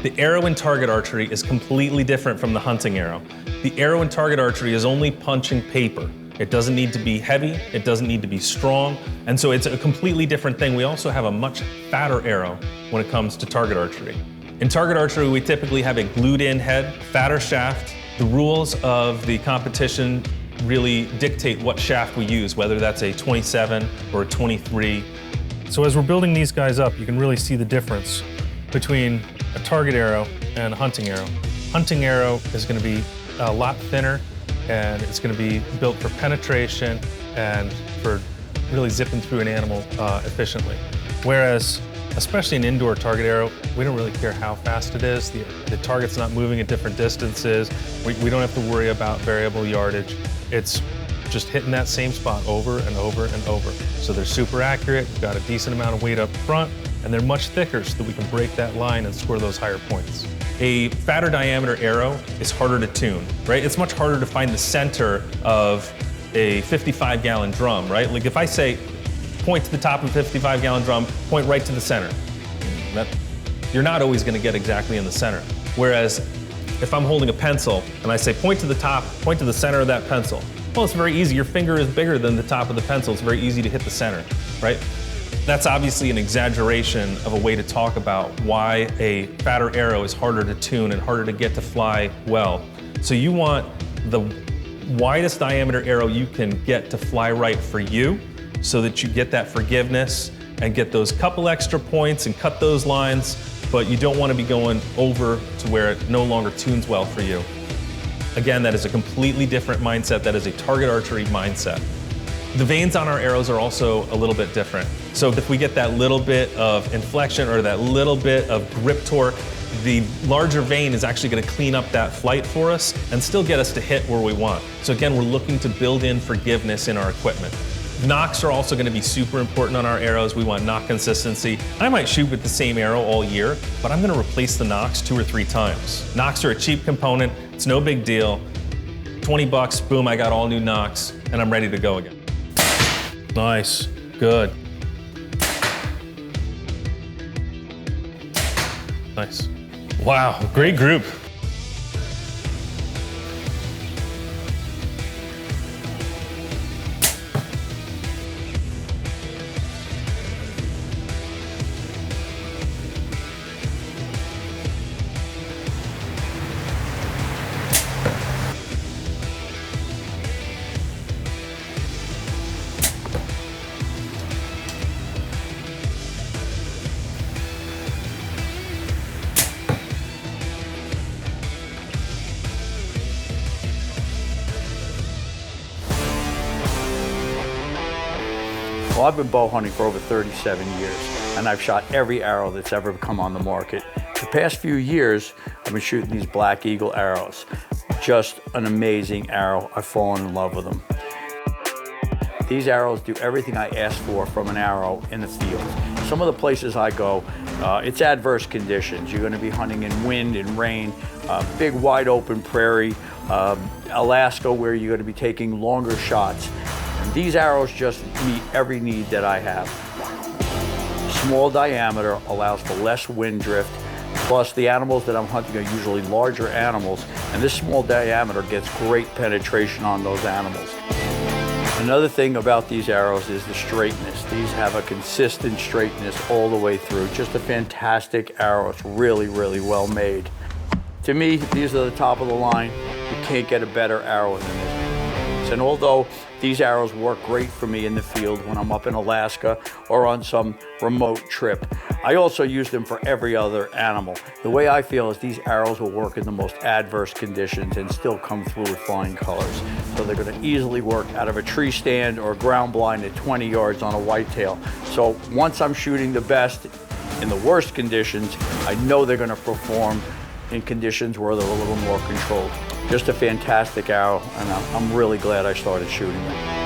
The arrow in target archery is completely different from the hunting arrow. The arrow in target archery is only punching paper. It doesn't need to be heavy, it doesn't need to be strong, and so it's a completely different thing. We also have a much fatter arrow when it comes to target archery. In target archery, we typically have a glued-in head, fatter shaft. The rules of the competition really dictate what shaft we use, whether that's a 27 or a 23. So as we're building these guys up, you can really see the difference between a target arrow and a hunting arrow. Hunting arrow is going to be a lot thinner, and it's going to be built for penetration and for really zipping through an animal efficiently. Whereas, especially an indoor target arrow, we don't really care how fast it is. The target's not moving at different distances. We don't have to worry about variable yardage. It's just hitting that same spot over and over and over. So they're super accurate, we've got a decent amount of weight up front, and they're much thicker so that we can break that line and score those higher points. A fatter diameter arrow is harder to tune, right? It's much harder to find the center of a 55-gallon drum, right? Like if I say, point to the top of a 55-gallon drum, point right to the center. You're not always gonna get exactly in the center. Whereas if I'm holding a pencil and I say, point to the top, point to the center of that pencil, well, it's very easy. Your finger is bigger than the top of the pencil. It's very easy to hit the center, right? That's obviously an exaggeration of a way to talk about why a fatter arrow is harder to tune and harder to get to fly well. So you want the widest diameter arrow you can get to fly right for you so that you get that forgiveness and get those couple extra points and cut those lines, but you don't want to be going over to where it no longer tunes well for you. Again, that is a completely different mindset. That is a target archery mindset. The vanes on our arrows are also a little bit different. So if we get that little bit of inflection or that little bit of grip torque, the larger vane is actually going to clean up that flight for us and still get us to hit where we want. So again, we're looking to build in forgiveness in our equipment. Nocks are also going to be super important on our arrows. We want knock consistency. I might shoot with the same arrow all year, but I'm going to replace the nocks 2 or 3 times. Nocks are a cheap component. It's no big deal. 20 bucks, boom, I got all new nocks, and I'm ready to go again. Nice, good. Nice. Wow, great group. Well, I've been bow hunting for over 37 years, and I've shot every arrow that's ever come on the market. The past few years, I've been shooting these Black Eagle arrows. Just an amazing arrow. I've fallen in love with them. These arrows do everything I ask for from an arrow in the field. Some of the places I go, it's adverse conditions. You're going to be hunting in wind and rain, big wide open prairie, Alaska, where you're going to be taking longer shots. And these arrows just meet every need that I have. Small diameter allows for less wind drift, plus the animals that I'm hunting are usually larger animals, and this small diameter gets great penetration on those animals. Another thing about these arrows is the straightness. These have a consistent straightness all the way through. Just a fantastic arrow. It's really, really well made. To me, these are the top of the line. You can't get a better arrow than this. And although these arrows work great for me in the field when I'm up in Alaska or on some remote trip, I also use them for every other animal. The way I feel is these arrows will work in the most adverse conditions and still come through with flying colors. So they're going to easily work out of a tree stand or a ground blind at 20 yards on a whitetail. So once I'm shooting the best in the worst conditions, I know they're going to perform in conditions where they're a little more controlled. Just a fantastic arrow, and I'm really glad I started shooting them.